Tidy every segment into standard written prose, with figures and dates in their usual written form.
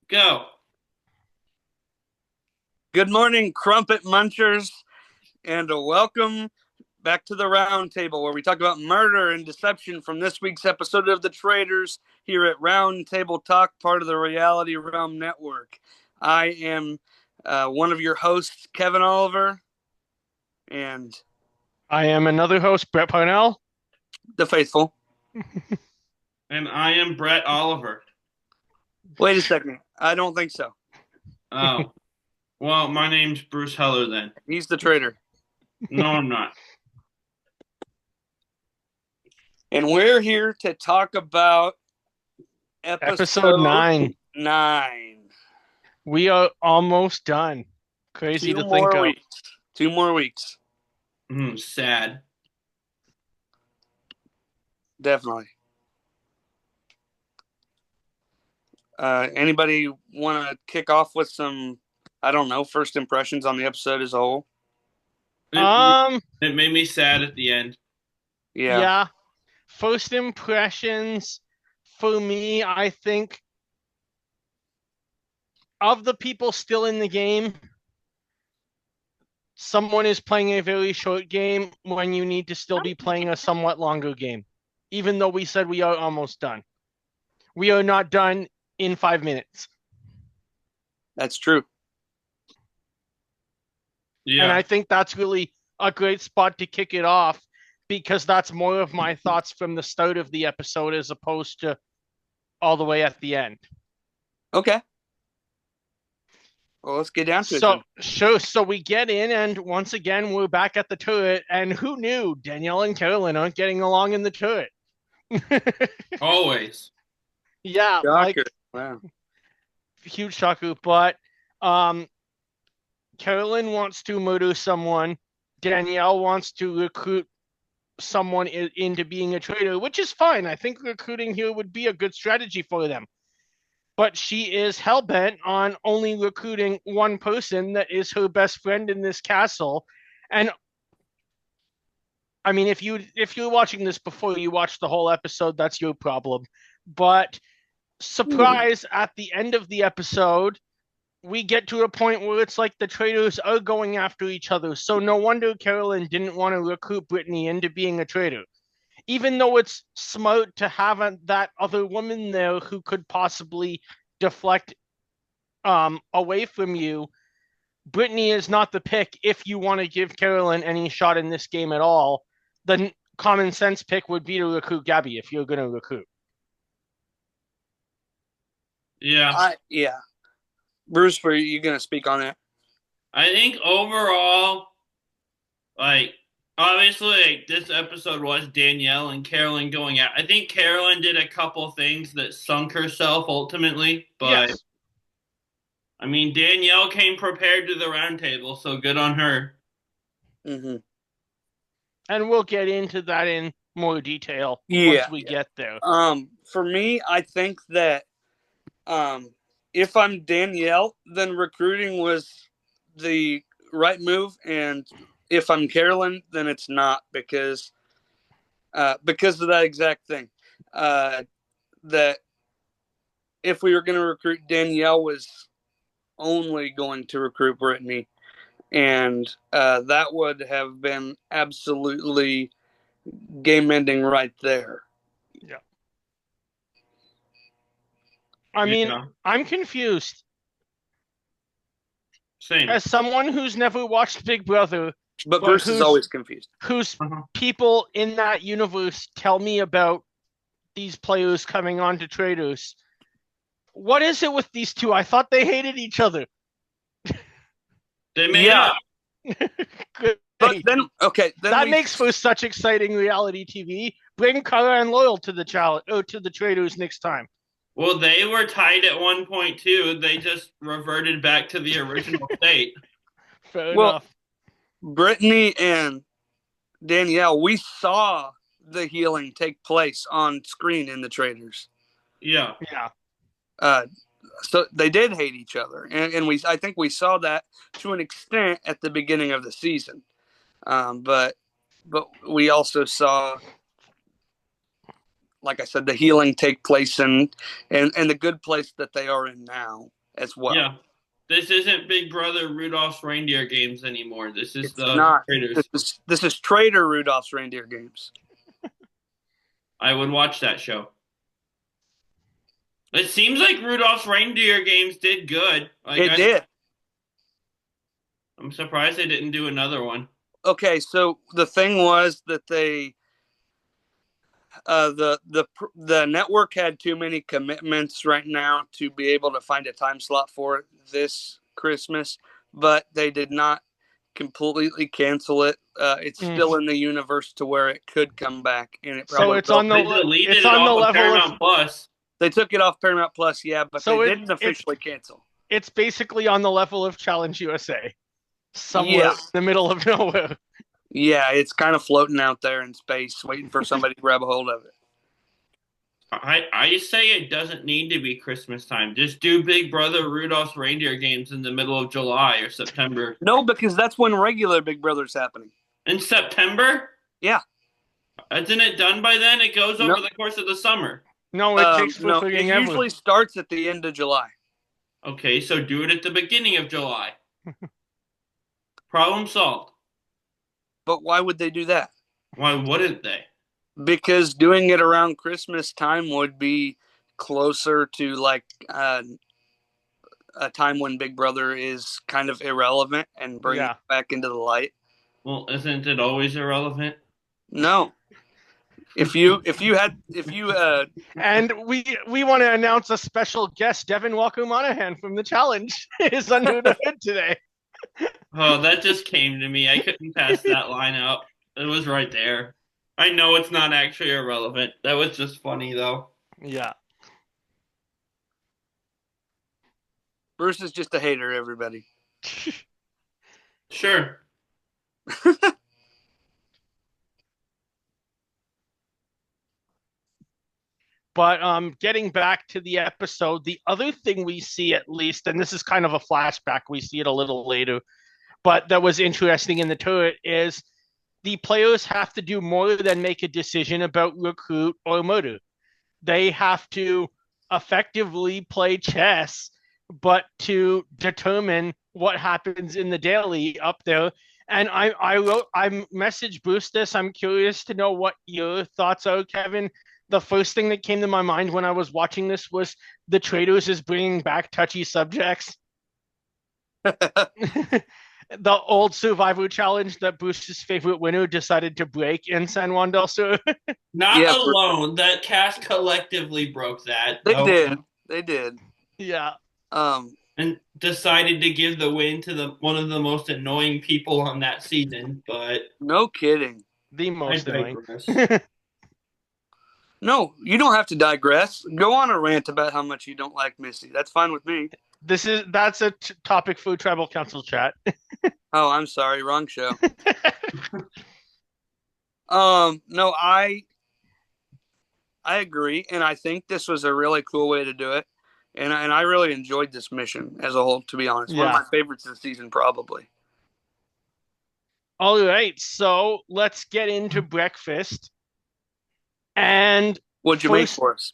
Go. Good morning, crumpet munchers, and welcome back to the round table where we talk about murder and deception from this week's episode of The Traitors here at Round Table Talk, part of the Reality Realm Network. I am one of your hosts, Kevin Oliver, and I am another host, Brett Parnell. the faithful. And I am Brett Oliver. Wait a second. I don't think so. Oh. Well, my name's Bruce Heller then. He's the traitor. No, I'm not. And we're here to talk about Episode 9. 9. We are almost done. Crazy to think of. Weeks. 2 more weeks. Sad. Definitely. Anybody want to kick off with some, I don't know, first impressions on the episode as a whole? It made me sad at the end. Yeah. First impressions for me, I think of the people still in the game, someone is playing a very short game when you need to still be playing a somewhat longer game. Even though we said we are almost done. We are not done in 5 minutes. That's true. Yeah. And I think that's really a great spot to kick it off because that's more of my thoughts from the start of the episode as opposed to all the way at the end. Okay. Well, let's get down to it. So we get in, and once again, we're back at the turret. And who knew Danielle and Carolyn aren't getting along in the turret? Always. Yeah, shocker. Wow. Huge shocker. But Carolyn wants to murder someone. Danielle wants to recruit someone into being a traitor, which is fine. I think recruiting here would be a good strategy for them. But she is hell-bent on only recruiting one person that is her best friend in this castle. And I mean, if you're watching this before you watch the whole episode, that's your problem. But surprise, at the end of the episode, we get to a point where it's like the traitors are going after each other. So no wonder Carolyn didn't want to recruit Britney into being a traitor. Even though it's smart to have that other woman there who could possibly deflect away from you, Britney is not the pick if you want to give Carolyn any shot in this game at all. The common sense pick would be to recruit Gabby if you're going to recruit. Yeah. Yeah. Bruce, were you going to speak on that? I think overall, obviously, this episode was Danielle and Carolyn going out. I think Carolyn did a couple things that sunk herself ultimately, but yes. I mean, Danielle came prepared to the round table, so good on her. Mm-hmm. And we'll get into that in more detail once we get there. For me, I think that if I'm Danielle, then recruiting was the right move, and if I'm Carolyn, then it's not because of that exact thing. That if we were going to recruit, Danielle was only going to recruit Britney, and that would have been absolutely game-ending right there. Yeah. I mean, I'm confused. Same. As someone who's never watched Big Brother, but Bruce is always confused. Whose people in that universe tell me about these players coming on to Traitors. What is it with these two? I thought they hated each other. They made up. But then, that makes for such exciting reality TV. Bring Cara and Loyal to the to the Traitors next time. Well, they were tied at one point too. They just reverted back to the original state. Fair enough. Britney and Danielle, we saw the healing take place on screen in the Traitors. Yeah. So they did hate each other, and I think we saw that to an extent at the beginning of the season. But we also saw like I said, the healing take place in and the good place that they are in now as well. Yeah. This isn't Big Brother Rudolph's Reindeer Games anymore. This is It's the not. Traitors. This is Traitor Rudolph's Reindeer Games. I would watch that show. It seems like Rudolph's Reindeer Games did good. It did. I'm surprised they didn't do another one. Okay, so the thing was that they the network had too many commitments right now to be able to find a time slot for it this Christmas, but they did not completely cancel it. It's still in the universe to where it could come back, and it probably it's on the level of Plus. They took it off Paramount Plus, yeah, but so they didn't officially cancel. It's basically on the level of Challenge USA, somewhere in the middle of nowhere. Yeah, it's kind of floating out there in space, waiting for somebody to grab a hold of it. I say it doesn't need to be Christmas time. Just do Big Brother Rudolph's Reindeer Games in the middle of July or September. No, because that's when regular Big Brother's happening. In September? Yeah. Isn't it done by then? It goes over the course of the summer. No, it takes it usually starts at the end of July. Okay, so do it at the beginning of July. Problem solved. But why would they do that? Why wouldn't they? Because doing it around Christmas time would be closer to like a time when Big Brother is kind of irrelevant and bring it back into the light. Well, isn't it always irrelevant? No. If you and we want to announce a special guest, Devin Walker Monahan from the Challenge is under the hood today. Oh, that just came to me. I couldn't pass that line out. It was right there. I know it's not actually irrelevant. That was just funny, though. Yeah. Bruce is just a hater, everybody. Sure. But getting back to the episode, the other thing we see at least, and this is kind of a flashback, we see it a little later, but that was interesting in the turret is the players have to do more than make a decision about recruit or murder. They have to effectively play chess, but to determine what happens in the daily up there. And I messaged Bruce this. I'm curious to know what your thoughts are, Kevin. The first thing that came to my mind when I was watching this was the Traitors is bringing back touchy subjects. The old Survivor challenge that Bruce's favorite winner decided to break in San Juan del Sur. Not alone. That cast collectively broke that. They did. Yeah. And decided to give the win to one of the most annoying people on that season, but no kidding. The most annoying. No, you don't have to digress. Go on a rant about how much you don't like Missy. That's fine with me. That's a topic for Tribal Council chat. Oh, I'm sorry, wrong show. No, I agree, and I think this was a really cool way to do it, and I really enjoyed this mission as a whole. To be honest, one of my favorites of the season, probably. All right, so let's get into breakfast. And what'd you make for us?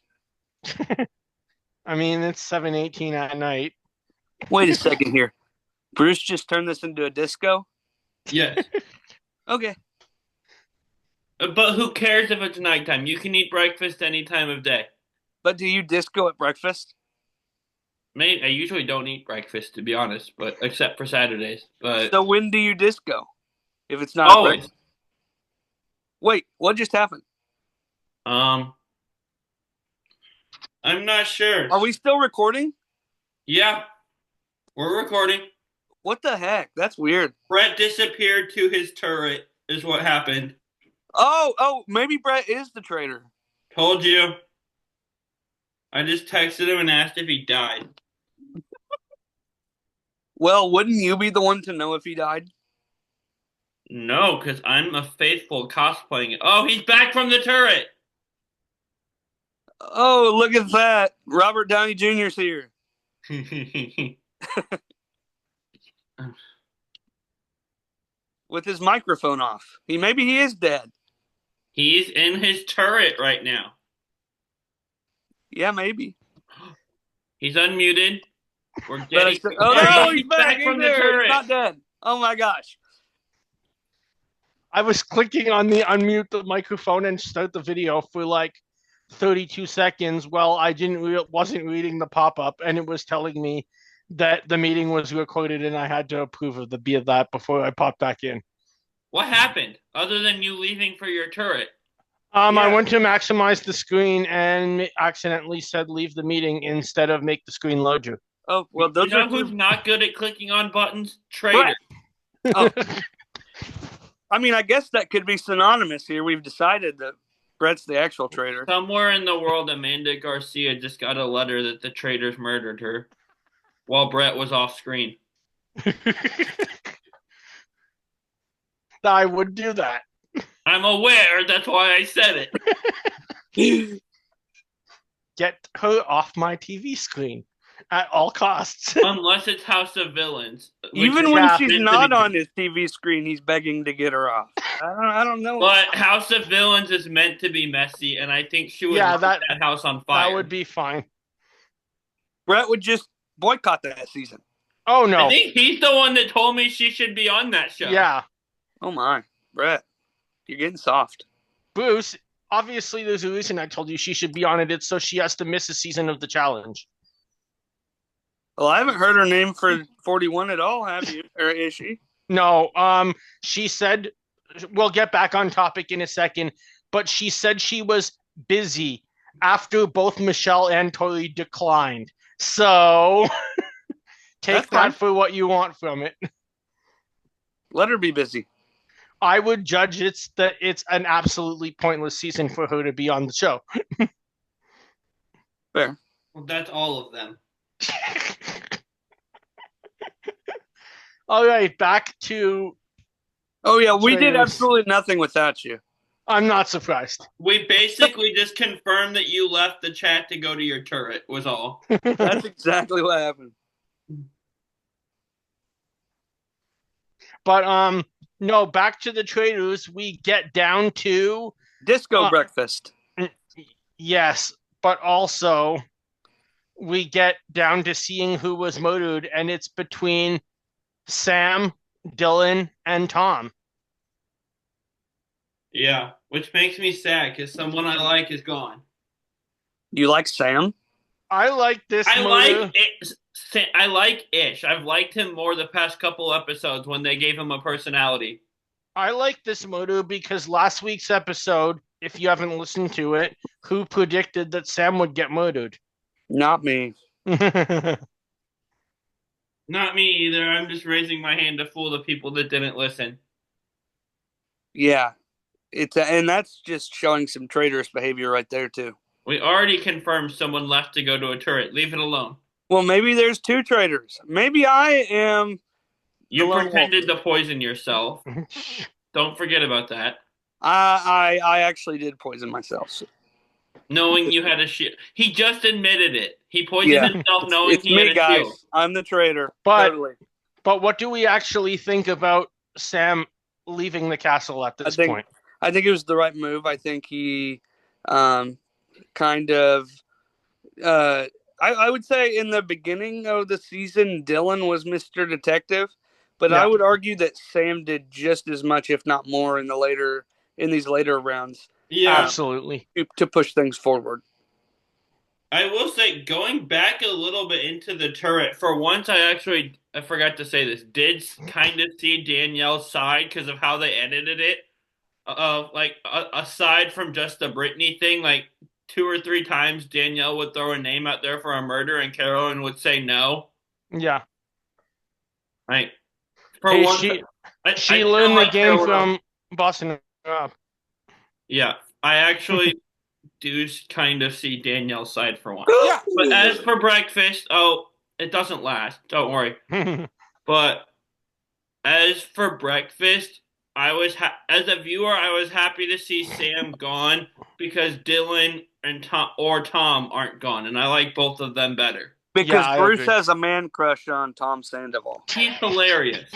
I mean, it's 7:18 at night. Wait a second here. Bruce just turned this into a disco? Yes. Okay. But who cares if it's nighttime? You can eat breakfast any time of day. But do you disco at breakfast? Mate, I usually don't eat breakfast, to be honest, but except for Saturdays. But so when do you disco? If it's not always. Wait, what just happened? I'm not sure. Are we still recording? Yeah, we're recording. What the heck? That's weird. Brett disappeared to his turret is what happened. Oh, maybe Brett is the traitor. Told you. I just texted him and asked if he died. Well, wouldn't you be the one to know if he died? No, because I'm a faithful cosplaying. Oh, he's back from the turret. Oh, look at that. Robert Downey Jr.'s here. With his microphone off. Maybe he is dead. He's in his turret right now. Yeah, maybe. He's unmuted. We're But getting. oh no, he's He's back. He's from the there. He's turret. not dead. Oh my gosh. I was clicking on the unmute the microphone and start the video for like 32 seconds while I wasn't reading the pop-up, and it was telling me that the meeting was recorded and I had to approve of that before I popped back in. What happened other than you leaving for your turret? I Yeah. went to maximize the screen and accidentally said leave the meeting instead of make the screen load you. Oh well, You those know are who's not good at clicking on buttons? Brett. Traitor. Oh. I mean, I guess that could be synonymous here. We've decided that Brett's the actual traitor. Somewhere in the world, Amanda Garcia just got a letter that the traitors murdered her while Brett was off screen. I would do that. I'm aware. That's why I said it. Get her off my TV screen at all costs. Unless it's House of Villains. Even when she's not on his TV screen, he's begging to get her off. I don't know. But House of Villains is meant to be messy, and I think she would light that house on fire. That would be fine. Brett would just boycott that season. Oh, no. I think he's the one that told me she should be on that show. Yeah. Oh, my. Brett, you're getting soft. Bruce, obviously there's a reason I told you she should be on it. It's so she has to miss a season of the challenge. Well, I haven't heard her name for 41 at all, have you? Or is she? No. She said, we'll get back on topic in a second, but she said she was busy after both Michelle and Tori declined. So take that for what you want from it. Let her be busy. I would judge it's an absolutely pointless season for her to be on the show. Fair. Well, that's all of them. All right, back to... Oh, yeah, we did absolutely nothing without you. I'm not surprised. We basically just confirmed that you left the chat to go to your turret, was all. That's exactly what happened. But, no, back to the Traitors. We get down to... Disco breakfast. Yes, but also we get down to seeing who was murdered, and it's between Sam, Dylan, and Tom. Yeah, which makes me sad because someone I like is gone. You like Sam? I like this murder. I like Ish. I've liked him more the past couple episodes when they gave him a personality. I like this murder because last week's episode, if you haven't listened to it, who predicted that Sam would get murdered? Not me. Not me either. I'm just raising my hand to fool the people that didn't listen. Yeah. And that's just showing some traitorous behavior right there, too. We already confirmed someone left to go to a turret. Leave it alone. Well, maybe there's two traitors. Maybe I am... You pretended to poison yourself. Don't forget about that. I actually did poison myself. So. Knowing you had a shield. He just admitted it. He poisoned himself knowing it's he me, had a guys. shield. I'm the traitor. But, totally. But what do we actually think about Sam leaving the castle at this point? I think it was the right move. I think he kind of... I would say in the beginning of the season, Dylan was Mr. Detective. But I would argue that Sam did just as much, if not more, in these later rounds. Yeah, absolutely. To push things forward. I will say, going back a little bit into the turret, for once I forgot to say this, did kind of see Danielle's side because of how they edited it. Aside from just the Britney thing, like 2 or 3 times Danielle would throw a name out there for a murder and Carolyn would say no. Yeah. Right. She learned the game from Boston. Yeah, I actually do kind of see Danielle's side for once. Yeah. But as for breakfast, it doesn't last. Don't worry. But as for breakfast, as a viewer, I was happy to see Sam gone because Dylan and Tom aren't gone, and I like both of them better. Because Bruce has a man crush on Tom Sandoval. He's hilarious.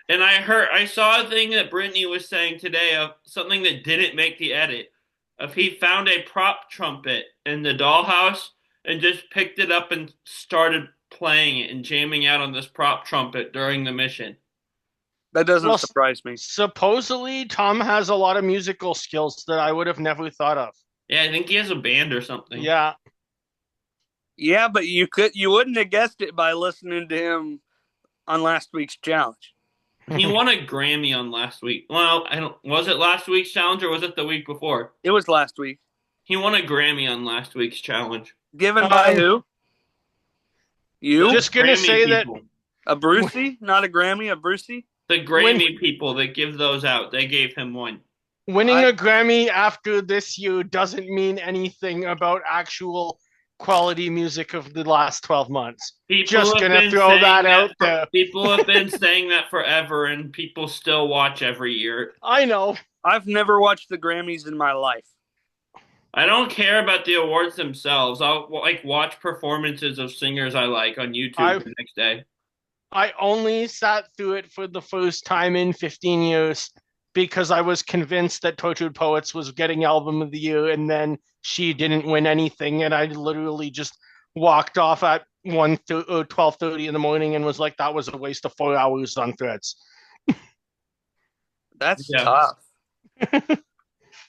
And I saw a thing that Britney was saying today of something that didn't make the edit. If he found a prop trumpet in the dollhouse and just picked it up and started playing it and jamming out on this prop trumpet during the mission. That doesn't Well, surprise me. supposedly Tom has a lot of musical skills that I would have never thought of. Yeah, I think he has a band or something. Yeah. Yeah, but you wouldn't have guessed it by listening to him on last week's challenge. He won a Grammy on last week. Well, I don't. Was it last week's challenge or was it the week before? It was last week. He won a Grammy on last week's challenge. Given by who? You? Just gonna Grammy say that people. A Brucey? Not a Grammy, a Brucey? The Grammy people that give those out, they gave him one. winning a Grammy after this year doesn't mean anything about actual quality music of the last 12 months. People Just have gonna been throw saying that out there. People have been saying that forever, and people still watch every year. I know. I've never watched the Grammys in my life. I don't care about the awards themselves. I'll watch performances of singers I like on YouTube the next day. I only sat through it for the first time in 15 years because I was convinced that Tortured Poets was getting Album of the Year, and then she didn't win anything, and I literally just walked off at 12:30 in the morning and was like, that was a waste of 4 hours on Threads. That's tough.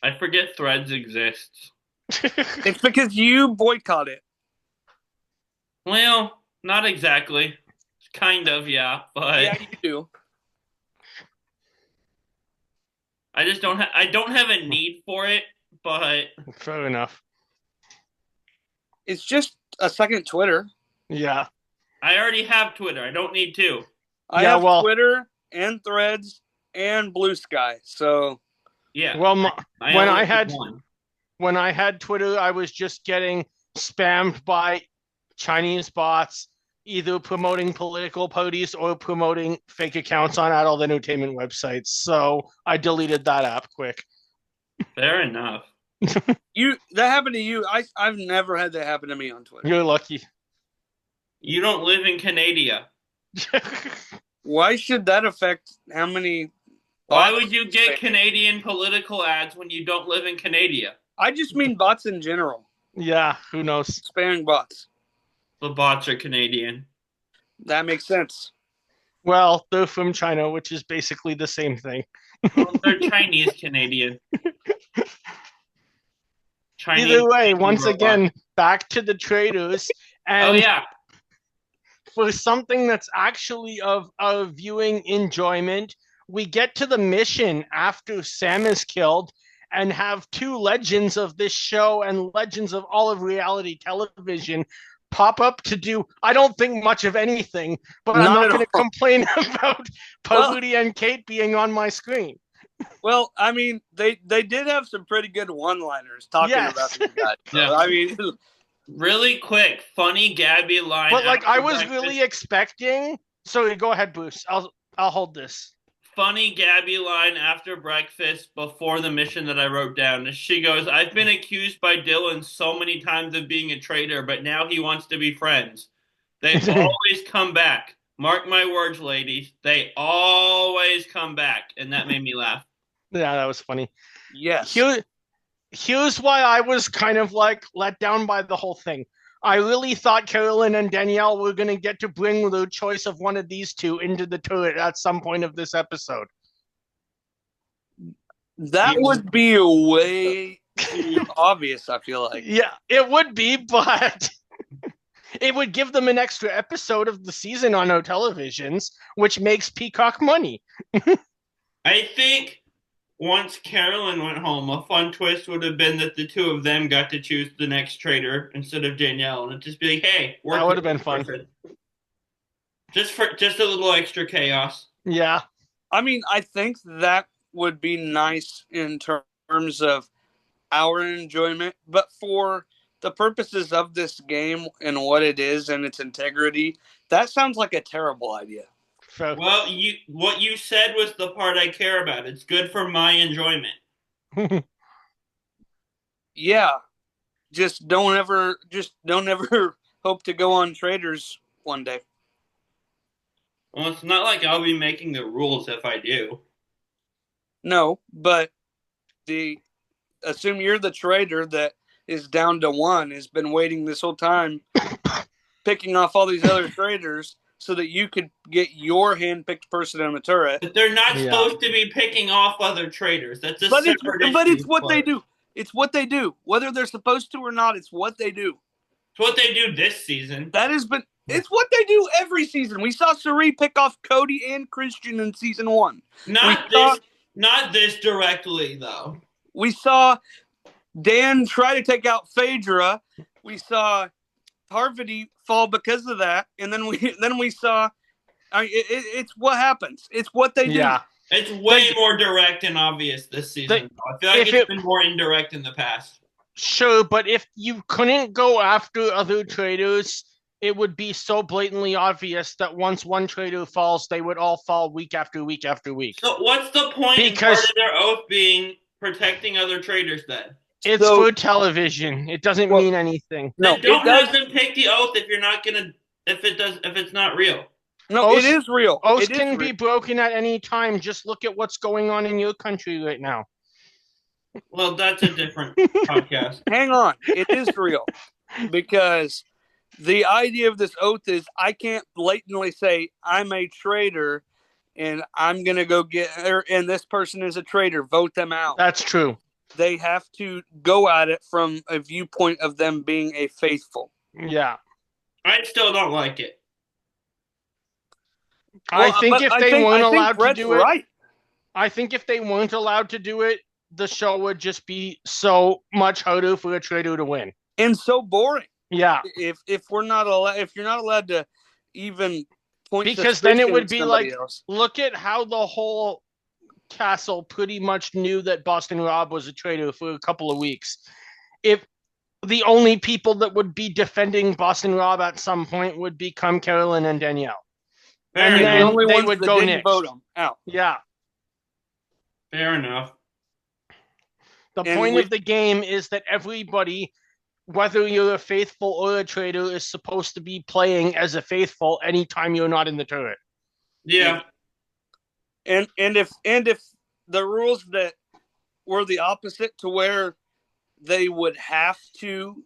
I forget Threads exists. It's because you boycott it. Well, not exactly. Kind of, yeah, but yeah, you do. I just don't. I don't have a need for it, but fair enough. It's just a second Twitter. Yeah, I already have Twitter. I don't need to. I have Twitter and Threads and Blue Sky. So yeah. Well, when I had Twitter, I was just getting spammed by Chinese bots, either promoting political parties or promoting fake accounts on adult entertainment websites. So I deleted that app quick. Fair enough. That happened to you. I've never had that happen to me on Twitter. You're lucky. You don't live in Canada. Why should that affect how many? Why would you get Canadian political ads when you don't live in Canada? I just mean bots in general. Yeah, who knows? Spamming bots. The bots are Canadian. That makes sense. Well, they're from China, which is basically the same thing. Well, they're Chinese Canadian. Either way, once again, back to the Traitors. And for something that's actually of viewing enjoyment, we get to the mission after Sam is killed and have two legends of this show and legends of all of reality television pop up to do, I don't think, much of anything, but I'm not going to complain about Pavudi and Kate being on my screen. Well, I mean, they did have some pretty good one-liners talking about these guys. So, yeah. I mean, really quick, funny Gabby line. But I was really expecting. So go ahead, Bruce. I'll hold this. Funny Gabby line after breakfast before the mission that I wrote down. She goes, "I've been accused by Dylan so many times of being a traitor, but now he wants to be friends. They always come back. Mark my words, ladies. They always come back." And that made me laugh. Yeah, that was funny. Yes. Here's why I was kind of let down by the whole thing. I really thought Carolyn and Danielle were going to get to bring the choice of one of these two into the turret at some point of this episode. That would be way too obvious, I feel like. Yeah, it would be, but it would give them an extra episode of the season on our televisions, which makes Peacock money. I think once Carolyn went home, a fun twist would have been that the two of them got to choose the next traitor instead of Danielle, and it'd just be like, "Hey, that would have been fun." Just a little extra chaos. Yeah, I mean, I think that would be nice in terms of our enjoyment, but for the purposes of this game and what it is and its integrity, that sounds like a terrible idea. Well, what you said was the part I care about. It's good for my enjoyment. Yeah. Just don't ever hope to go on Traitors one day. Well, it's not like I'll be making the rules if I do. No, but assume you're the traitor that is down to 1 has been waiting this whole time, picking off all these other traitors so that you could get your hand-picked person on the turret. But they're not supposed to be picking off other traitors. That's a separate issue. But it's what they do. It's what they do. Whether they're supposed to or not, it's what they do. It's what they do this season. It's what they do every season. We saw Suri pick off Cody and Christian in season 1. Not this directly, though. We saw Dan try to take out Phaedra. We saw Parvati fall because of that, and then we saw. It's what happens. It's what they do. Yeah. It's way more direct and obvious this season. I feel like it's been more indirect in the past. Sure, but if you couldn't go after other traitors, it would be so blatantly obvious that once one traitor falls, they would all fall week after week after week. So what's the point in part of their oath being protecting other traitors then? It's for television. It doesn't mean anything. No, don't have them take the oath if you're not gonna if it's not real. No, it is real. Oaths can be broken at any time. Just look at what's going on in your country right now. Well, that's a different podcast. Hang on. It is real. Because the idea of this oath is I can't blatantly say I'm a traitor and I'm going to go get her and this person is a traitor. Vote them out. That's true. They have to go at it from a viewpoint of them being a faithful. Yeah. I still don't like it. I think if they weren't allowed to do it, I think if they weren't allowed to do it, the show would just be so much harder for a traitor to win and so boring. Yeah, if we're not allowed, if you're not allowed to even point, because then it would be like, look at how the whole castle pretty much knew that Boston Rob was a traitor for a couple of weeks. If the only people that would be defending Boston Rob at some point would become Carolyn and Danielle. And then they would go next. Vote them out. Yeah. Fair enough. The point of the game is that everybody, whether you're a faithful or a traitor, is supposed to be playing as a faithful anytime you're not in the turret. Yeah. And if the rules that were the opposite to where they would have to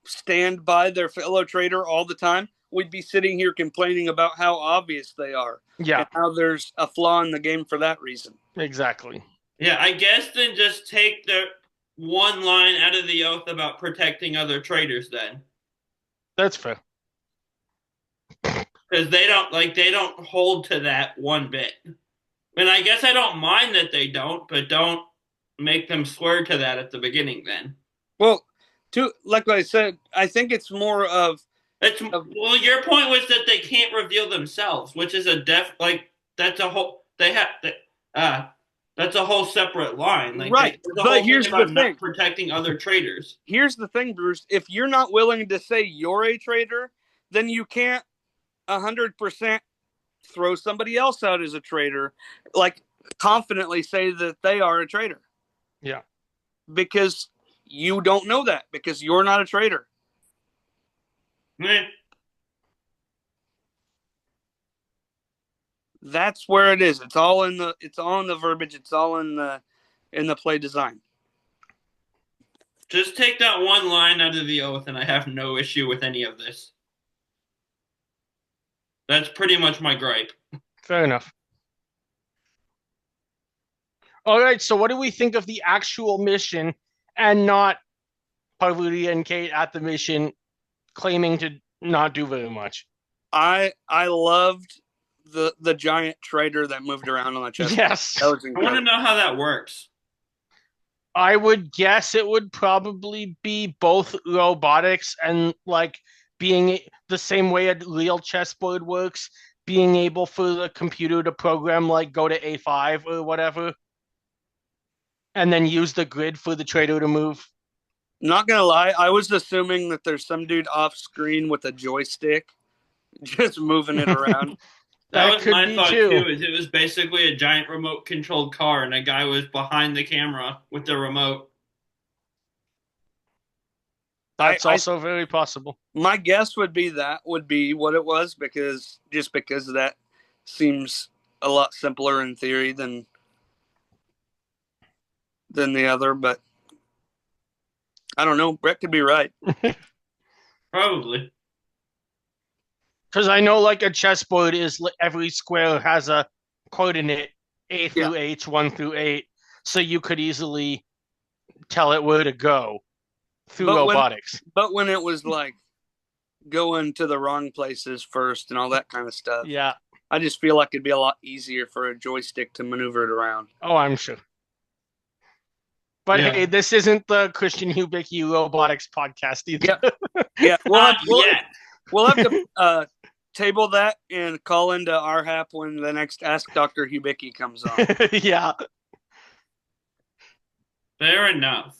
stand by their fellow traitor all the time, we'd be sitting here complaining about how obvious they are. Yeah. And how there's a flaw in the game for that reason. Exactly. Yeah, I guess then just take the one line out of the oath about protecting other traitors then. That's fair. Because they don't hold to that one bit. And I guess I don't mind that they don't, but don't make them swear to that at the beginning then. Well, like I said, I think it's more of well, your point was that they can't reveal themselves, which is that's a whole that's a whole separate line. Like, right. But here's the thing. Protecting other traitors. Here's the thing, Bruce. If you're not willing to say you're a traitor, then you can't 100% throw somebody else out as a traitor, like confidently say that they are a traitor. Yeah. Because you don't know that, because you're not a traitor. That's where it is. It's all in the verbiage. It's all in the play design. Just take that one line out of the oath, and I have no issue with any of this. That's pretty much my gripe. Fair enough. All right, so what do we think of the actual mission and not Parvati and Kate at the mission claiming to not do very much? I loved the giant traitor that moved around on the chest. Yes. That was incredible. I want to know how that works. I would guess it would probably be both robotics and like being the same way a real chessboard works, being able for the computer to program like go to A5 or whatever, and then use the grid for the traitor to move. Not gonna lie, I was assuming that there's some dude off screen with a joystick just moving it around. That was my thought too. Is it was basically a giant remote controlled car and a guy was behind the camera with the remote. That's also very possible. My guess would be what it was, because that seems a lot simpler in theory than the other, but I don't know. Brett could be right. Probably. Because I know like a chessboard is every square has a coordinate A through H, 1 through 8. So you could easily tell it where to go through robotics. But when it was like going to the wrong places first and all that kind of stuff. Yeah. I just feel like it'd be a lot easier for a joystick to maneuver it around. Oh, I'm sure. But hey, this isn't the Christian Hubicki robotics podcast either. Yeah. We'll have Yeah. to table that and call into RHAP when the next Ask Dr. Hubicki comes on. Yeah. Fair enough.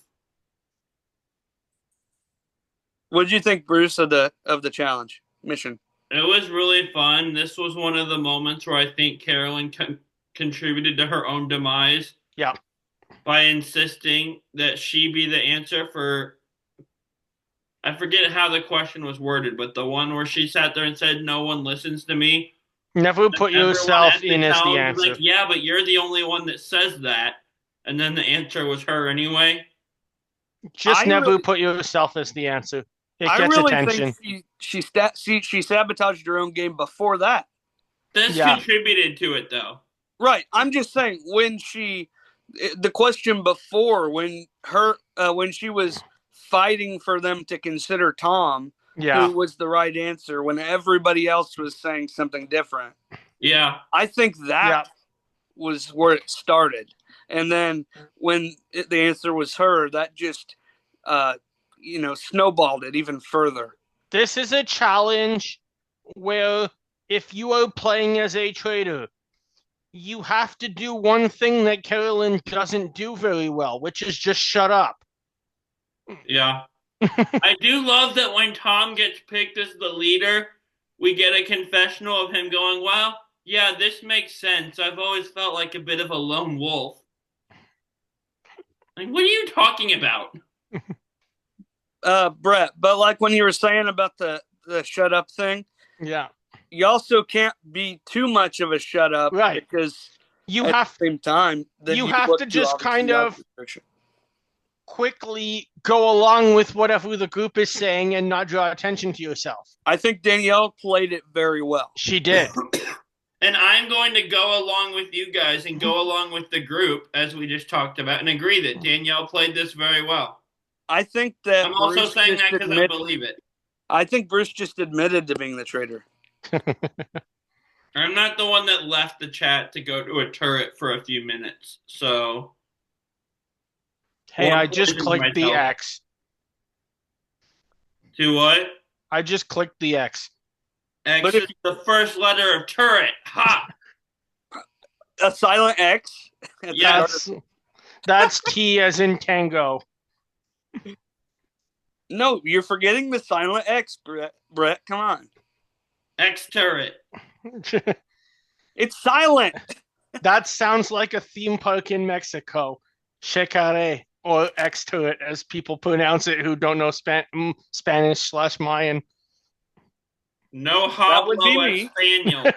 What did you think, Bruce, of the challenge mission? It was really fun. This was one of the moments where I think Carolyn contributed to her own demise. Yeah. By insisting that she be the answer for, I forget how the question was worded, but the one where she sat there and said, "No one listens to me." Never put yourself in as the answer. Like, yeah, but you're the only one that says that. And then the answer was her anyway. Just never put yourself as the answer. It gets attention. Think she sabotaged her own game before that. This contributed to it, though. Right. I'm just saying the question before when she was fighting for them to consider Tom, who was the right answer when everybody else was saying something different. Yeah. I think that was where it started. And then when the answer was her, that just snowballed it even further. This is a challenge where if you are playing as a traitor, you have to do one thing that Carolyn doesn't do very well, which is just shut up. Yeah. I do love that when Tom gets picked as the leader, we get a confessional of him going, well, yeah, this makes sense. I've always felt like a bit of a lone wolf. Like, what are you talking about? Brett, but like when you were saying about the shut up thing, you also can't be too much of a shut up, right? Because you at have the same time you have to just kind of quickly go along with whatever the group is saying and not draw attention to yourself. I think Danielle played it very well. She did. And I'm going to go along with you guys and go along with the group, as we just talked about, and agree that Danielle played this very well. I think that I'm also saying that because I believe it. I think Bruce just admitted to being the traitor. I'm not the one that left the chat to go to a turret for a few minutes, so... Hey, I just clicked the X. To what? I just clicked the X. X is the first letter of turret. Ha! A silent X? Yes. That's T as in tango. No, you're forgetting the silent X, Brett. Come on. X turret. It's silent. That sounds like a theme park in Mexico. Checare, or X turret, as people pronounce it who don't know Spanish/Mayan. No hablo español.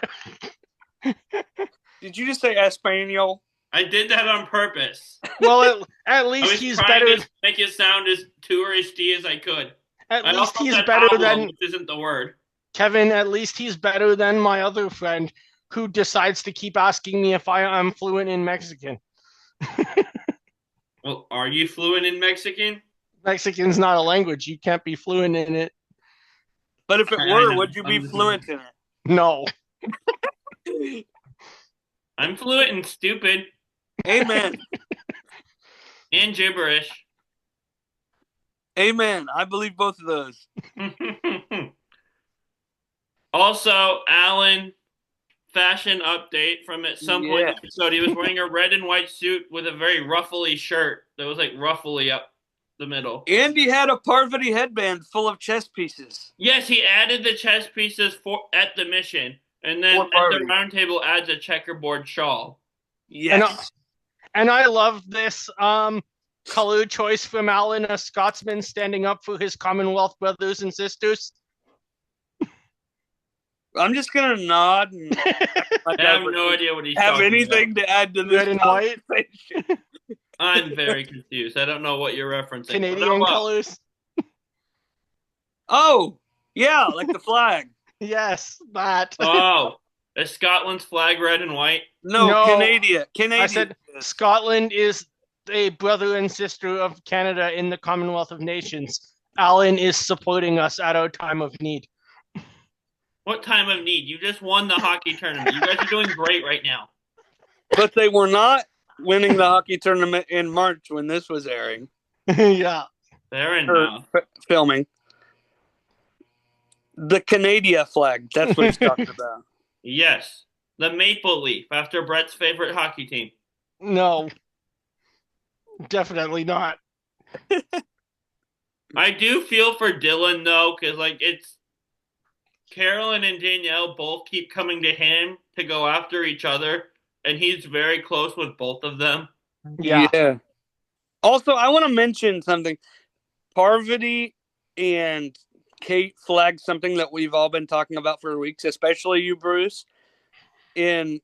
Did you just say español? I did that on purpose. Well, at least he's better. To make it sound as touristy as I could. At least he's better than. Which isn't the word. Kevin, at least he's better than my other friend who decides to keep asking me if I'm fluent in Mexican. Well, are you fluent in Mexican? Mexican's not a language. You can't be fluent in it. But if it were, would you be fluent in it? No. I'm fluent in stupid. Amen. And gibberish. Amen. I believe both of those. Also, Alan, fashion update from at some point in the episode. He was wearing a red and white suit with a very ruffly shirt that was like ruffly up the middle. And he had a Parvati headband full of chess pieces. Yes, he added the chess pieces at the mission. And then at the round table adds a checkerboard shawl. Yes. And I love this color choice from Alan, a Scotsman standing up for his Commonwealth brothers and sisters. I'm just going to nod. And I have no idea what he's have talking anything about. To add to this red and white? I'm very confused. I don't know what you're referencing. Canadian colors. Oh, yeah, like the flag. Yes, that. Oh, is Scotland's flag red and white? No, No, Canada. I said Scotland is a brother and sister of Canada in the Commonwealth of Nations. Alan is supporting us at our time of need. What time of need? You just won the hockey tournament. You guys are doing great right now. But they were not winning the hockey tournament in March when this was airing. Yeah. Fair enough. Filming. The Canada flag. That's what he's talking about. Yes. The Maple Leaf, after Brett's favorite hockey team. No. Definitely not. I do feel for Dylan, though, because, it's Carolyn and Danielle both keep coming to him to go after each other, and he's very close with both of them. Yeah. Also, I want to mention something. Parvati and Kate flagged something that we've all been talking about for weeks, especially you, Bruce, in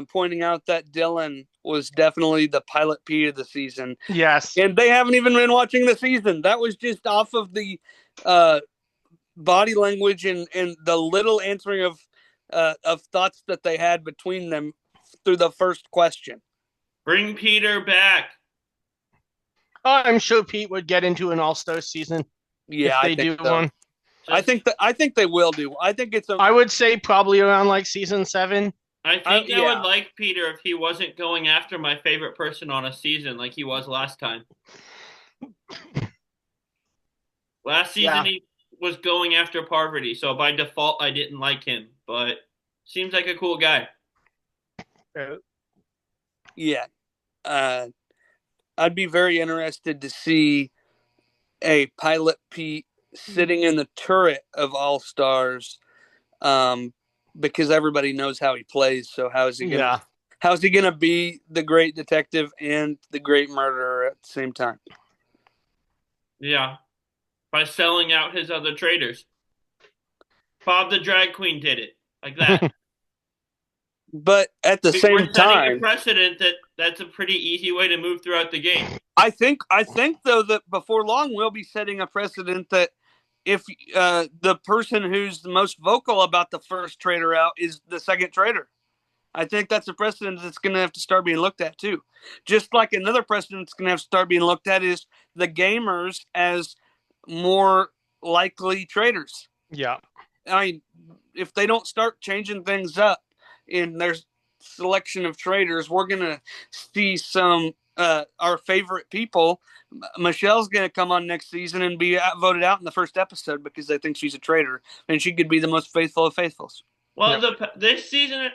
pointing out that Dylan was definitely the pilot P of the season. Yes. And they haven't even been watching the season. That was just off of the body language and the little answering of thoughts that they had between them through the first question. Bring Peter back. I'm sure Pete would get into an all-star season if they do one. I think they will do. I think it's I would say probably around season 7. I think I would like Peter if he wasn't going after my favorite person on a season like he was last time. Last season he was going after Parvati, so by default I didn't like him, but seems like a cool guy. Yeah. I'd be very interested to see a pilot Pete sitting in the turret of All Stars, because everybody knows how he plays. So how's he gonna be the great detective and the great murderer at the same time? Yeah, by selling out his other traitors. Bob the drag queen did it like that. But at the same We're setting time, a precedent that's a pretty easy way to move throughout the game. I think though that before long we'll be setting a precedent that if the person who's the most vocal about the first traitor out is the second traitor. I think that's a precedent that's going to have to start being looked at too. Just like another precedent that's going to have to start being looked at is the gamers as more likely traitors. Yeah. I mean, if they don't start changing things up in their selection of traitors, we're going to see some our favorite people. Michelle's going to come on next season and be voted out in the first episode because they think she's a traitor, and she could be the most faithful of faithfuls. Well, this season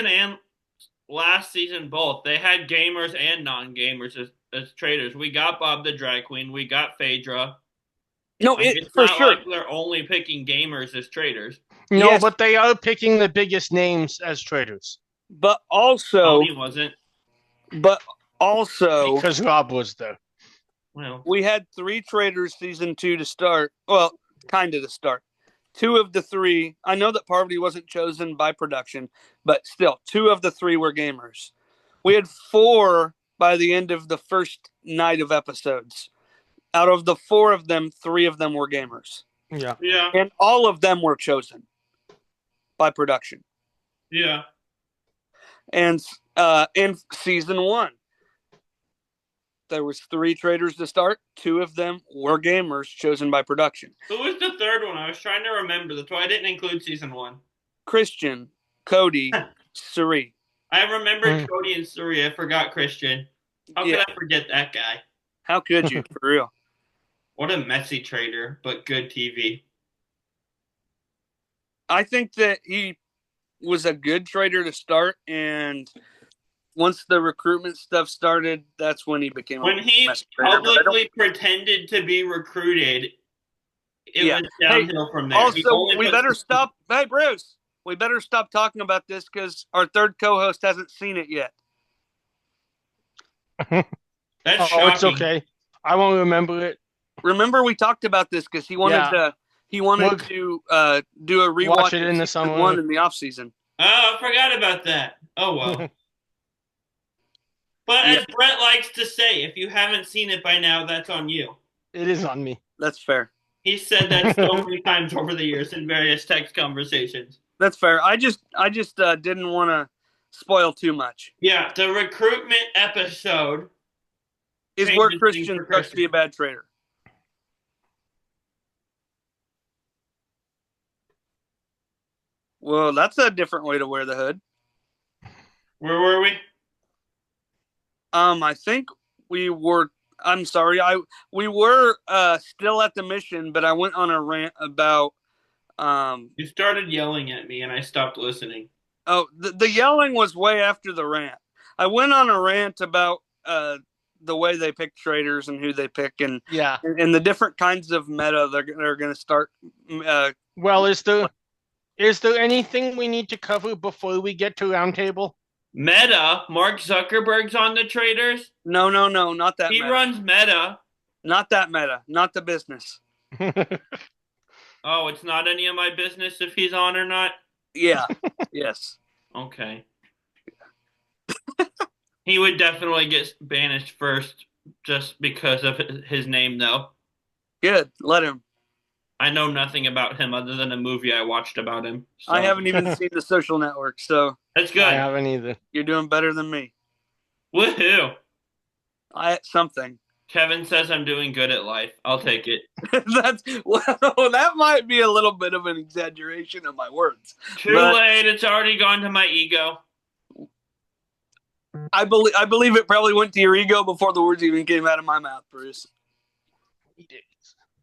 and last season both, they had gamers and non-gamers as traitors. We got Bob the drag queen. We got Phaedra. No, it's for not sure. like they're only picking gamers as traitors. No, but they are picking the biggest names as traitors. But also, he wasn't. But also, because Rob was there. Well, we had 3 traitors season 2 to start. Well, kind of to start. 2 of the 3. I know that Parvati wasn't chosen by production, but still, 2 of the 3 were gamers. We had 4 by the end of the first night of episodes. Out of the 4 of them, 3 of them were gamers. Yeah. And all of them were chosen by production. Yeah. And in season 1, there was 3 traitors to start. 2 of them were gamers chosen by production. Who was the third one? I was trying to remember. That's why I didn't include season 1. Christian, Cody, Suri. I remembered Cody and Suri. I forgot Christian. How could I forget that guy? How could you, for real? What a messy traitor, but good TV. I think that he was a good traitor to start, and once the recruitment stuff started, that's when he became when he publicly pretended to be recruited. It was downhill from there. Also, we better stop. Hey, Bruce, we better stop talking about this because our third co-host hasn't seen it yet. That's shocking. It's okay. I won't remember it. Remember, we talked about this because he wanted to. He wanted to do a rewatch. Watch it in the summer. One in the off season. Oh, I forgot about that. Oh well. But Yeah, as Brett likes to say, if you haven't seen it by now, that's on you. It is on me. that's fair. He said that so many times over the years in various text conversations. That's fair. I just didn't want to spoil too much. Yeah, the recruitment episode Is where changes things Christian for starts to be Christian. a bad traitor. Well, that's a different way to wear the hood. Where were we? I think we were. I'm sorry. We were still at the mission, but I went on a rant about. You started yelling at me and I stopped listening. Oh, the yelling was way after the rant. I went on a rant about the way they pick traitors and who they pick, and Yeah. and the different kinds of meta they're going to start. Well, is there anything we need to cover before we get to roundtable? Meta, Mark Zuckerberg's on the Traitors. No, not that. He meta. runs Meta. Not that meta. Not the business. Oh, it's not any of my business if he's on or not? Yeah. Yes. Okay. He would definitely get banished first just because of his name, though. Good. Let him. I know nothing about him other than a movie I watched about him. So. I haven't even seen The Social Network, so That's I good. haven't either. you're doing better than me. Woohoo! Something. Kevin says I'm doing good at life. I'll take it. That might be a little bit of an exaggeration of my words. Too But- late. It's already gone to my ego. I believe it probably went to your ego before the words even came out of my mouth, Bruce.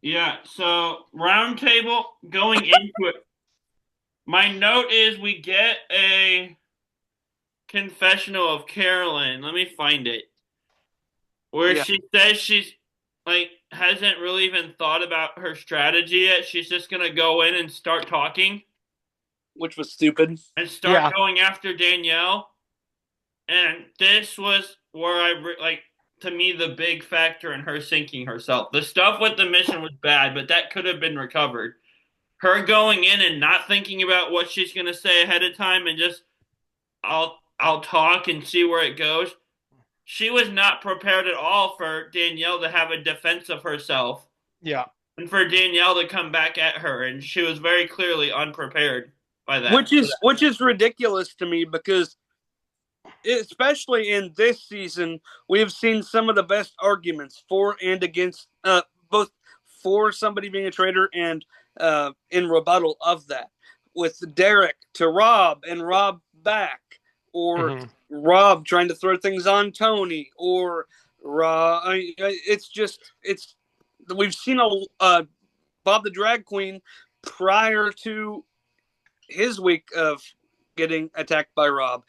Yeah, so round table going into it. My note is we get a confessional of Carolyn. Let me find it. Where Yeah. she says she's like hasn't really even thought about her strategy yet. She's just gonna go in and start talking Which was stupid. and start Yeah. going after Danielle. And this was where to me the big factor in her sinking herself. The stuff with the mission was bad, but that could have been recovered. Her going in and not thinking about what she's gonna say ahead of time and just I'll talk and see where it goes. She was not prepared at all for Danielle to have a defense of herself Yeah. and for Danielle to come back at her, and she was very clearly unprepared by that. Which is ridiculous to me because especially in this season, we have seen some of the best arguments for and against both for somebody being a traitor and in rebuttal of that. With Derek to Rob and Rob back, or Rob trying to throw things on Tony, or Rob. We've seen a Bob the Drag Queen prior to his week of getting attacked by Rob.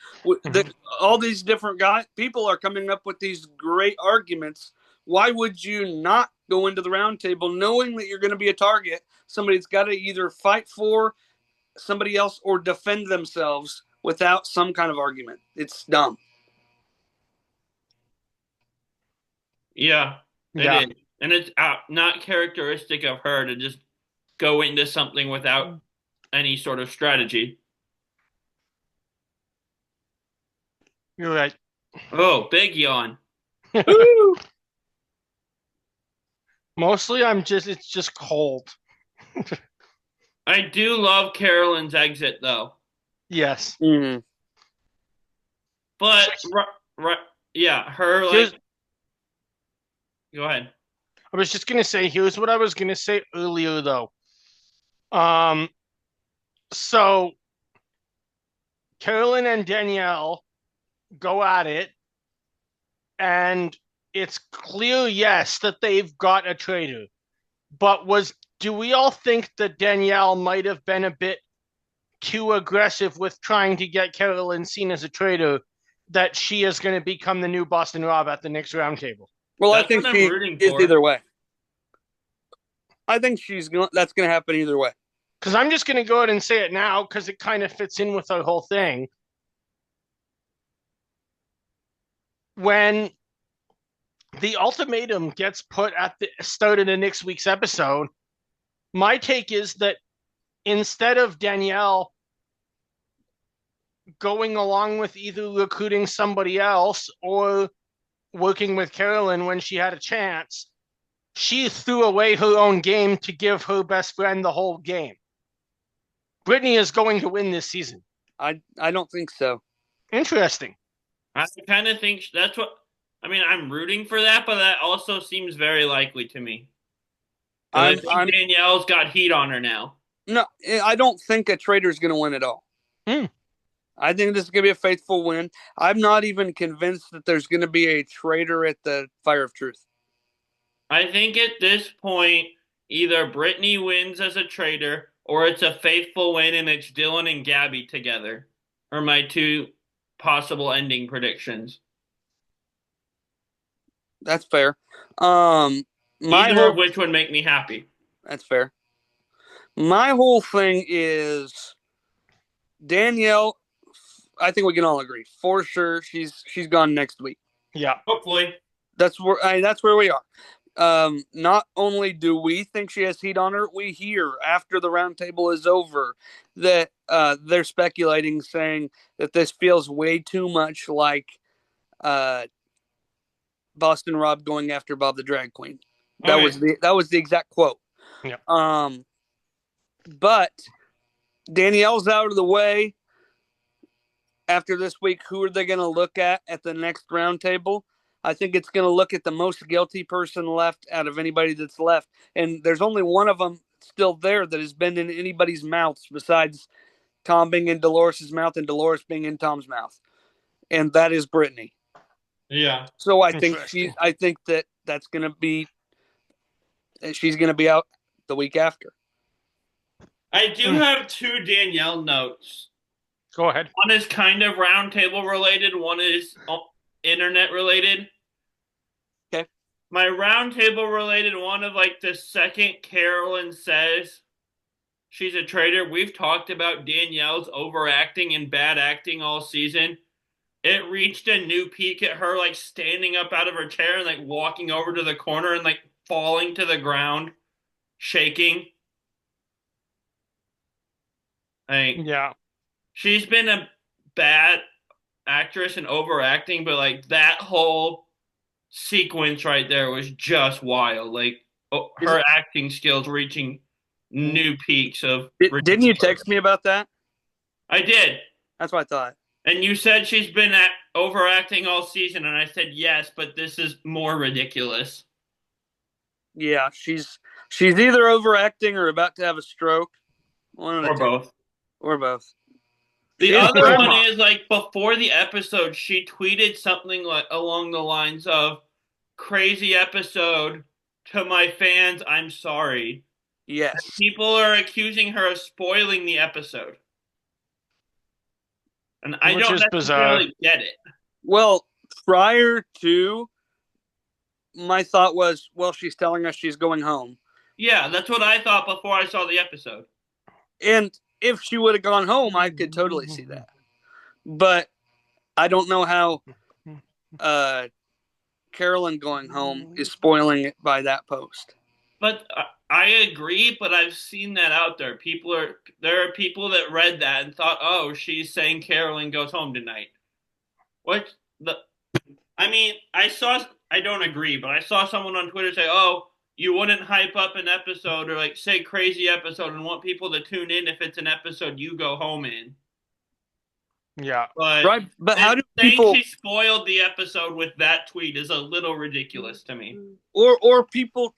All these different people are coming up with these great arguments. Why would you not go into the round table knowing that you're going to be a target? Somebody's got to either fight for somebody else or defend themselves without some kind of argument. It's dumb. Yeah, Yeah. it is. And it's not characteristic of her to just go into something without any sort of strategy. You're right. Oh, big yawn. Mostly it's just cold. I do love Carolyn's exit, though. Yes. Mm-hmm. But, yeah, her, Here's- Go ahead. I was just gonna say, here's what I was gonna say earlier though. So Carolyn and Danielle go at it, and it's clear, yes, that they've got a traitor. But do we all think that Danielle might have been a bit too aggressive with trying to get Carolyn seen as a traitor, that she is going to become the new Boston Rob at the next roundtable? Well, That's I think what I'm she rooting is for. either way. I think that's going to happen either way. Because I'm just going to go ahead and say it now because it kind of fits in with our whole thing. When the ultimatum gets put at the start of the next week's episode, my take is that instead of Danielle going along with either recruiting somebody else or working with Carolyn when she had a chance, she threw away her own game to give her best friend the whole game. Britney is going to win this season. I don't think so. Interesting. I kind of think that's what. I mean, I'm rooting for that, but that also seems very likely to me. I think Danielle's got heat on her now. No, I don't think a Traitor's going to win at all. I think this is going to be a faithful win. I'm not even convinced that there's going to be a Traitor at the Fire of Truth. I think at this point, either Britney wins as a traitor or it's a faithful win and it's Dylan and Gabby together. Are my two possible ending predictions. That's fair. Either of which would make me happy. That's fair. My whole thing is Danielle. I think we can all agree for sure she's gone next week. Yeah, hopefully. That's where we are. Not only do we think she has heat on her, we hear after the roundtable is over that they're speculating, saying that this feels way too much like Boston Rob going after Bob the Drag Queen. That was the exact quote. Yeah. But Danielle's out of the way. After this week, who are they going to look at the next roundtable? I think it's going to look at the most guilty person left out of anybody that's left. And there's only one of them still there that has been in anybody's mouths besides Tom being in Dolores' mouth and Dolores being in Tom's mouth. And that is Britney. Yeah. So I think that's going to be, she's going to be out the week after. I do have two Danielle notes. Go ahead. One is kind of roundtable related. One is internet related. Okay. My roundtable related one of like the second Carolyn says she's a traitor. We've talked about Danielle's overacting and bad acting all season. It reached a new peak at her like standing up out of her chair and like walking over to the corner and like falling to the ground, shaking. Yeah. She's been a bad actress and overacting, but like that whole sequence right there was just wild. Like her acting skills reaching new peaks of. Didn't you text me about that? I did. That's what I thought. And you said she's been overacting all season, and I said yes, but this is more ridiculous. Yeah, she's either overacting or about to have a stroke. Or both. Or both. The other one is like before the episode, she tweeted something like along the lines of "crazy episode to my fans, I'm sorry." Yes. And people are accusing her of spoiling the episode. And I don't necessarily get it. Well, prior to, my thought was, well, she's telling us she's going home. Yeah, that's what I thought before I saw the episode. And if she would have gone home, I could totally see that. But I don't know how Carolyn going home is spoiling it by that post. But I agree, but I've seen that out there. There are people that read that and thought, oh, she's saying Carolyn goes home tonight. I mean, I don't agree, but I saw someone on Twitter say, oh, you wouldn't hype up an episode or like say crazy episode and want people to tune in if it's an episode you go home in. Yeah. But how do people she spoiled the episode with that tweet is a little ridiculous to me. Or people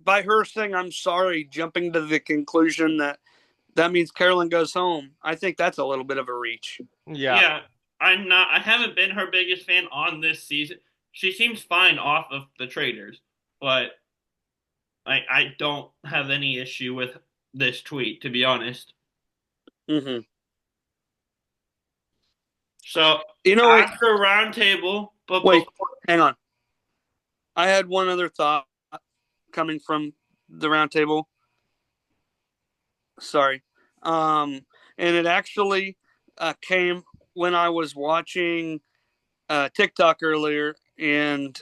by her saying I'm sorry, jumping to the conclusion that means Carolyn goes home. I think that's a little bit of a reach. Yeah. Yeah. I haven't been her biggest fan on this season. She seems fine off of the Traitors, but I don't have any issue with this tweet, to be honest. Mm-hmm. So, after roundtable, but wait, hang on. I had one other thought coming from the roundtable. Sorry. And it actually came when I was watching TikTok earlier, and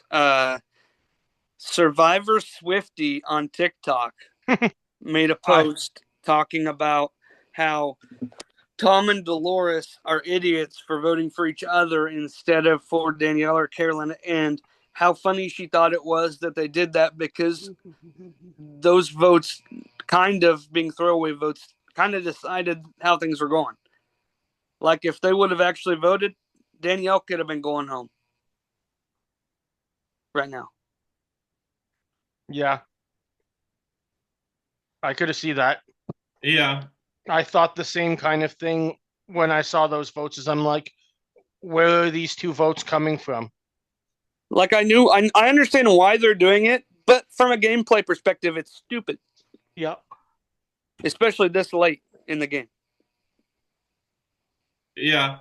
Survivor Swifty on TikTok made a post talking about how Tom and Dolores are idiots for voting for each other instead of for Danielle or Carolyn, and how funny she thought it was that they did that, because those votes, kind of being throwaway votes, kind of decided how things were going. Like, if they would have actually voted, Danielle could have been going home right now. Yeah. I could have seen that. Yeah. I thought the same kind of thing when I saw those votes. As I'm like, where are these two votes coming from? Like, I understand why they're doing it, but from a gameplay perspective, it's stupid. Yeah. Especially this late in the game. Yeah.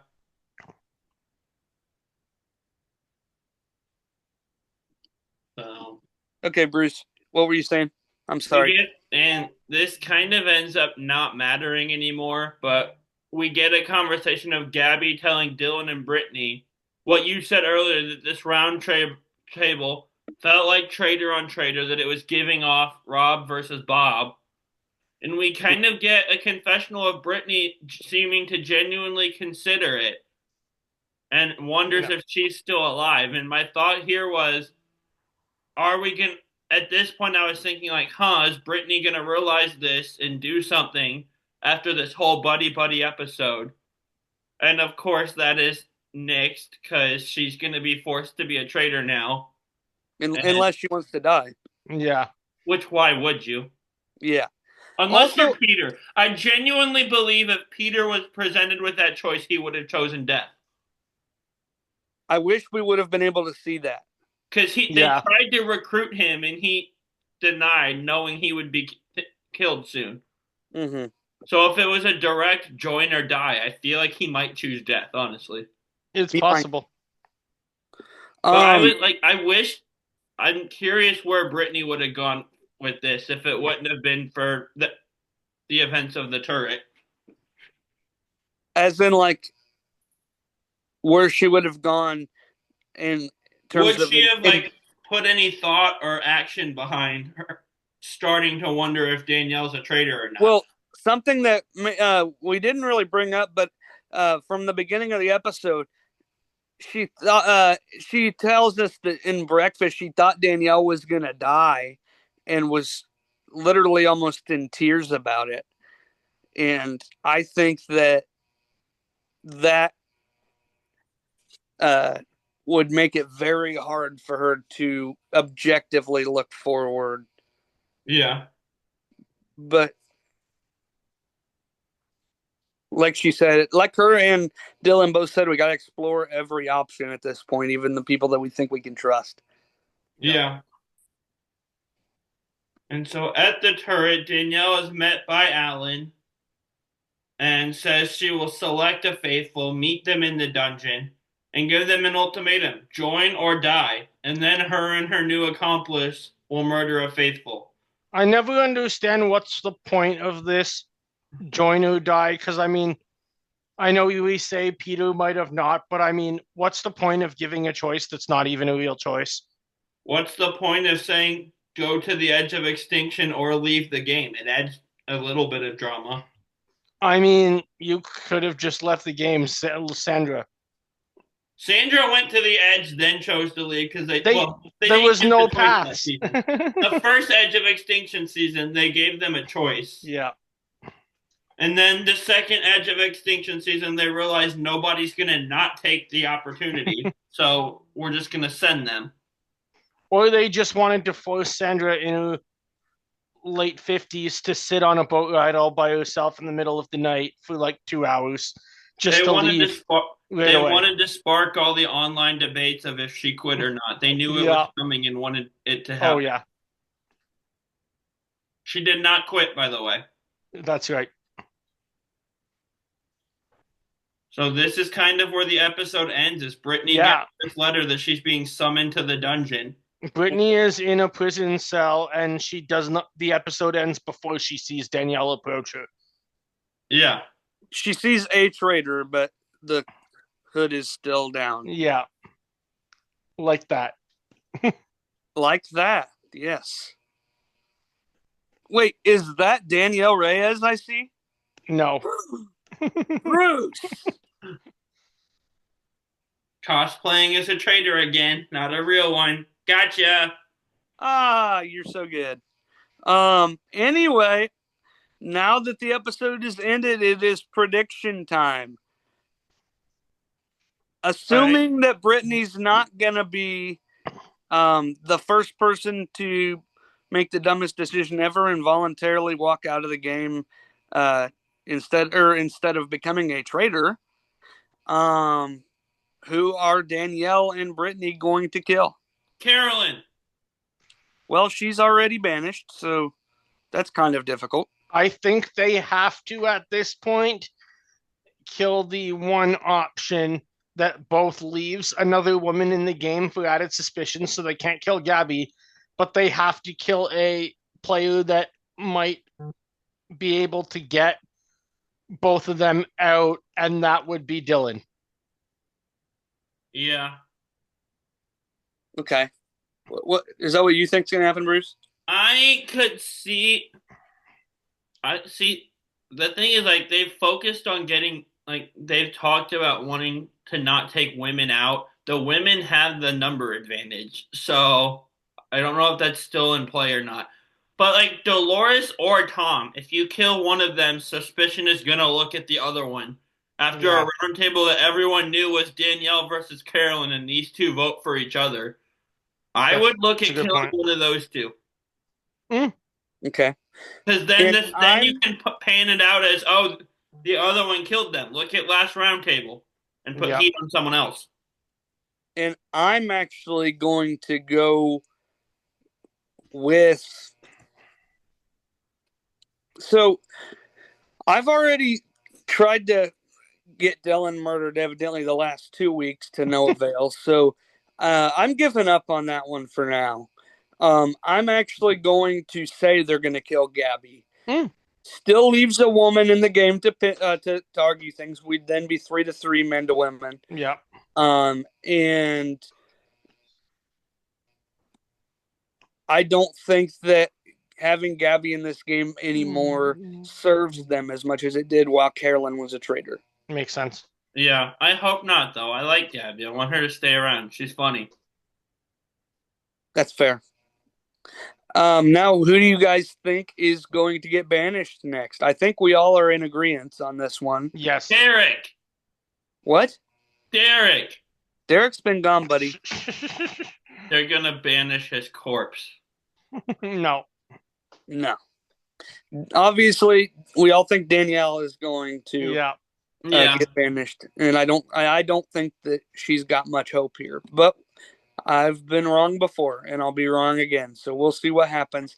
Okay, Bruce, what were you saying? I'm sorry. And this kind of ends up not mattering anymore, but we get a conversation of Gabby telling Dylan and Britney what you said earlier, that this table felt like traitor on traitor, that it was giving off Rob versus Bob. And we kind of get a confessional of Britney seeming to genuinely consider it and wonders if she's still alive. And my thought here was, are we going to, at this point, I was thinking, like, is Britney going to realize this and do something after this whole buddy episode? And of course, that is nixed, because she's going to be forced to be a traitor now. Unless she wants to die. Yeah. Which, why would you? Yeah. Unless you're Peter. I genuinely believe if Peter was presented with that choice, he would have chosen death. I wish we would have been able to see that. Because they tried to recruit him, and he denied, knowing he would be killed soon. Mm-hmm. So if it was a direct join or die, I feel like he might choose death, honestly. It's possible. But I'm curious where Britney would have gone with this if it wouldn't have been for the events of the turret. As in, like, where she would have gone in terms would she have put any thought or action behind her starting to wonder if Danielle's a traitor or not? Well, something that we didn't really bring up, but from the beginning of the episode, she tells us that in breakfast she thought Danielle was gonna die, and was literally almost in tears about it. And I think that would make it very hard for her to objectively look forward. Yeah. But like she said, like her and Dylan both said, we got to explore every option at this point, even the people that we think we can trust. Yeah. And so at the turret, Danielle is met by Alan and says she will select a faithful, meet them in the dungeon, and give them an ultimatum: join or die. And then her and her new accomplice will murder a faithful. I never understand what's the point of this join or die, because I mean, I know we say Peter might have not, but I mean, what's the point of giving a choice that's not even a real choice? What's the point of saying go to the edge of extinction or leave the game? It adds a little bit of drama. I mean, you could have just left the game, Sandra. Sandra went to the edge, then chose to leave because there was no pass. The first Edge of Extinction season, they gave them a choice. Yeah. And then the second Edge of Extinction season, they realized nobody's going to not take the opportunity. So we're just going to send them. Or they just wanted to force Sandra in her late 50s to sit on a boat ride all by herself in the middle of the night for like 2 hours. They wanted to spark all the online debates of if she quit or not. They knew it was coming and wanted it to happen. Oh, yeah. She did not quit, by the way. That's right. So this is kind of where the episode ends, is Britney gets this letter that she's being summoned to the dungeon. Britney is in a prison cell, and she does not. The episode ends before she sees Danielle approach her. Yeah. She sees a traitor, but the hood is still down. Yeah. Like that. Like that, yes. Wait, is that Danielle Reyes I see? No. Bruce. Cosplaying as a traitor again, not a real one. Gotcha. You're so good. Anyway, now that the episode is ended, it is prediction time. Assuming that Britney's not gonna be the first person to make the dumbest decision ever and voluntarily walk out of the game instead of becoming a traitor, who are Danielle and Britney going to kill? Carolyn. Well, she's already banished, so that's kind of difficult. I think they have to, at this point, kill the one option that both leaves another woman in the game for added suspicion, so they can't kill Gabby, but they have to kill a player that might be able to get both of them out, and that would be Dylan. Yeah. Okay. What is that? What you think's gonna happen, Bruce? I could see. The thing is, like, they've focused on getting, like, they've talked about wanting to not take women out. The women have the number advantage, so I don't know if that's still in play or not. But, like, Dolores or Tom, if you kill one of them, suspicion is gonna look at the other one. After a round table that everyone knew was Danielle versus Carolyn, and these two vote for each other, I would look at killing one of those two. Okay. Because then you can pan it out as, oh, the other one killed them. Look at last round table and put heat on someone else. And I'm actually going to go with. So I've already tried to get Dylan murdered evidently the last 2 weeks to no avail. So I'm giving up on that one for now. I'm actually going to say they're going to kill Gabby. Still leaves a woman in the game to argue things. We'd then be 3-3 men to women. Yeah. And I don't think that having Gabby in this game anymore serves them as much as it did while Carolyn was a traitor. Makes sense. Yeah, I hope not, though. I like Gabby. I want her to stay around. She's funny. That's fair. Now, who do you guys think is going to get banished next? I think we all are in agreement on this one. Yes. Derek! What? Derek! Derek's been gone, buddy. They're gonna banish his corpse. No. Obviously, we all think Danielle is going to get banished, and I don't think that she's got much hope here. But I've been wrong before, and I'll be wrong again. So we'll see what happens.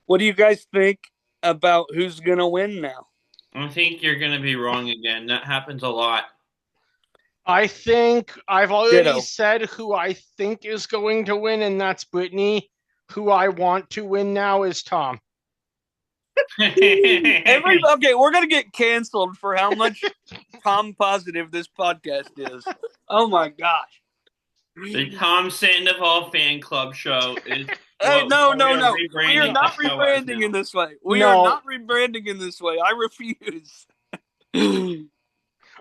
What do you guys think about who's gonna win now? I think you're gonna be wrong again. That happens a lot. I think I've already said who I think is going to win, and that's Britney. Who I want to win now is Tom. Okay, we're gonna get canceled for how much Tom positive this podcast is. Oh my gosh! The Tom Sandoval fan club show is. Hey, no. We are not rebranding in this way. We are not rebranding in this way. I refuse.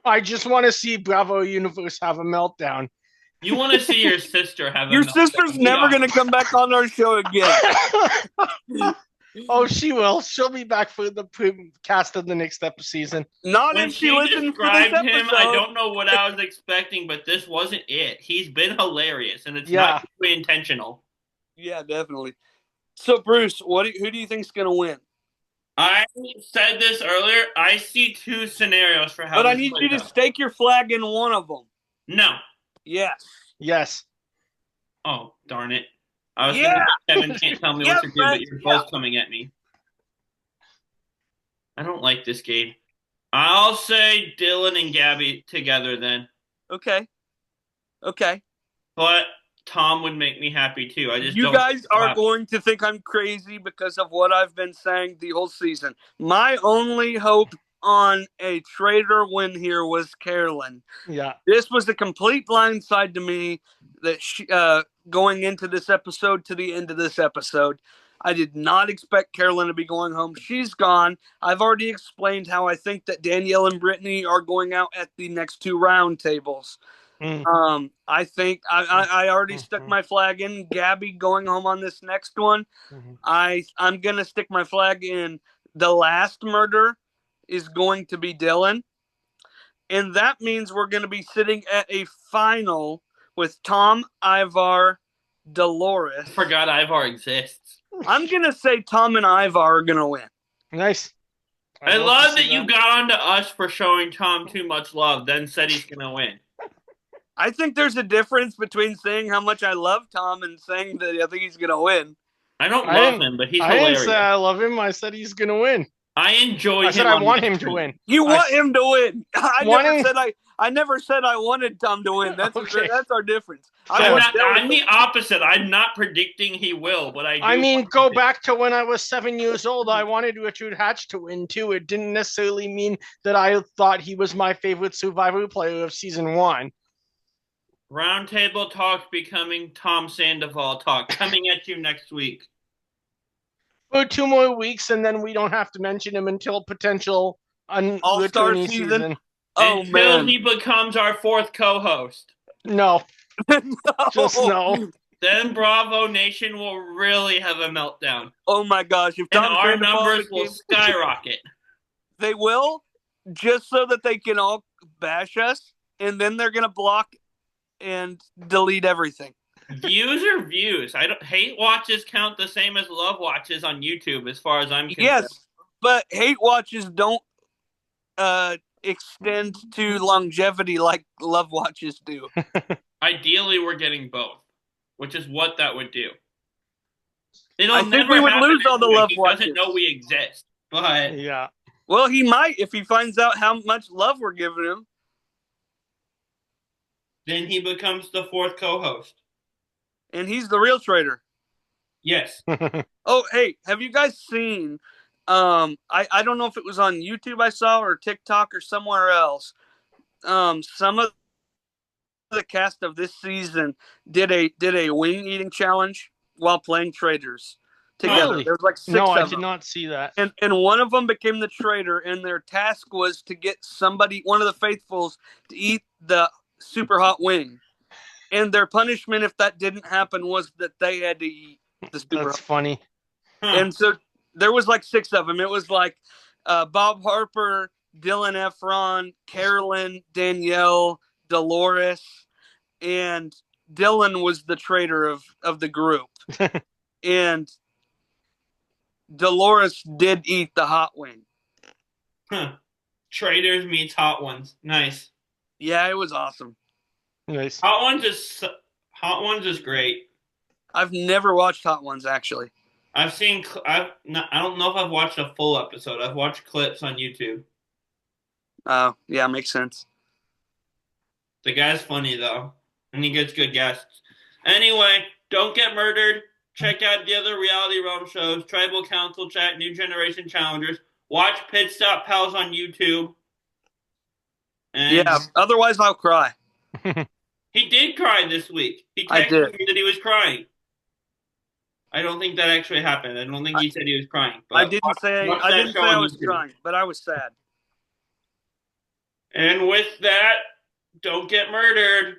I just want to see Bravo Universe have a meltdown. You want to see your sister have a meltdown. Your sister's never going to come back on our show again. Oh, she will. She'll be back for the cast of the next season. Not when if she listens to this episode. Him, I don't know what I was expecting, but this wasn't it. He's been hilarious, and it's not intentional. Yeah, definitely. So, Bruce, who do you think's going to win? I said this earlier. I see two scenarios for how. But I need you to stake your flag in one of them. No. Yes. Oh, darn it. I was thinking Kevin can't tell me what to do, but you're both coming at me. I don't like this game. I'll say Dylan and Gabby together then. Okay. But Tom would make me happy too. You guys are going to think I'm crazy because of what I've been saying the whole season. My only hope on a traitor win here was Carolyn. Yeah. This was a complete blindside to me that she, going into this episode to the end of this episode. I did not expect Carolyn to be going home. She's gone. I've already explained how I think that Danielle and Britney are going out at the next 2 round tables. I think I already stuck my flag in Gabby going home on this next one. I'm gonna stick my flag in the last murder is going to be Dylan. And that means we're going to be sitting at a final with Tom, Ivar, Dolores. I forgot Ivar exists. I'm going to say Tom and Ivar are going to win. Nice. I love that you got on to us for showing Tom too much love, then said he's going to win. I think there's a difference between saying how much I love Tom and saying that I think he's going to win. I don't love him, but he's hilarious. I didn't say I love him. I said he's going to win. I enjoy him. I said I want him to win. You want him to win. I never said I wanted Tom to win. That's our difference. I'm the opposite. I'm not predicting he will, but I do. I mean, go back to when I was 7 years old. I wanted Richard Hatch to win too. It didn't necessarily mean that I thought he was my favorite Survivor player of season 1. Roundtable talk becoming Tom Sandoval talk coming at you next week. For 2 more weeks, and then we don't have to mention him until potential All-Star season. Oh, until he becomes our 4th co-host. No. No. Just no. Then Bravo Nation will really have a meltdown. Oh my gosh. If and our numbers will skyrocket. They will, just so that they can all bash us, and then they're going to block and delete everything. Views are views. Hate watches count the same as love watches on YouTube, as far as I'm concerned. Yes, but hate watches don't extend to longevity like love watches do. Ideally, we're getting both, which is what that would do. I think we would lose all the love watches. He doesn't know we exist, but yeah. Well, he might if he finds out how much love we're giving him. Then he becomes the 4th co-host. And he's the real traitor. Yes. Oh, hey, have you guys seen? I don't know if it was on YouTube I saw or TikTok or somewhere else. Some of the cast of this season did a wing eating challenge while playing Traitors together. Really? There was like 6 No, of I them. did not see that. And one of them became the traitor, and their task was to get one of the faithfuls, to eat the super hot wing. And their punishment, if that didn't happen, was that they had to eat the super hot. That's funny. And so there was like 6 of them. It was like Bob Harper, Dylan Efron, Carolyn, Danielle, Dolores, and Dylan was the traitor of the group. And Dolores did eat the hot wing. Traitors meets hot ones. Nice. Yeah, it was awesome. Nice. Hot ones is great. I've never watched Hot Ones, actually. I don't know if I've watched a full episode. I've watched clips on YouTube. Oh, yeah, makes sense. The guy's funny, though, and he gets good guests. Anyway, don't get murdered. Check out the other Reality Realm shows, Tribal Council Chat, New Generation Challengers. Watch Pit Stop Pals on YouTube. And yeah, otherwise I'll cry. He did cry this week. He texted me that he was crying. I don't think that actually happened. I don't think he said he was crying. But I didn't say I was crying, but I was sad. And with that, don't get murdered.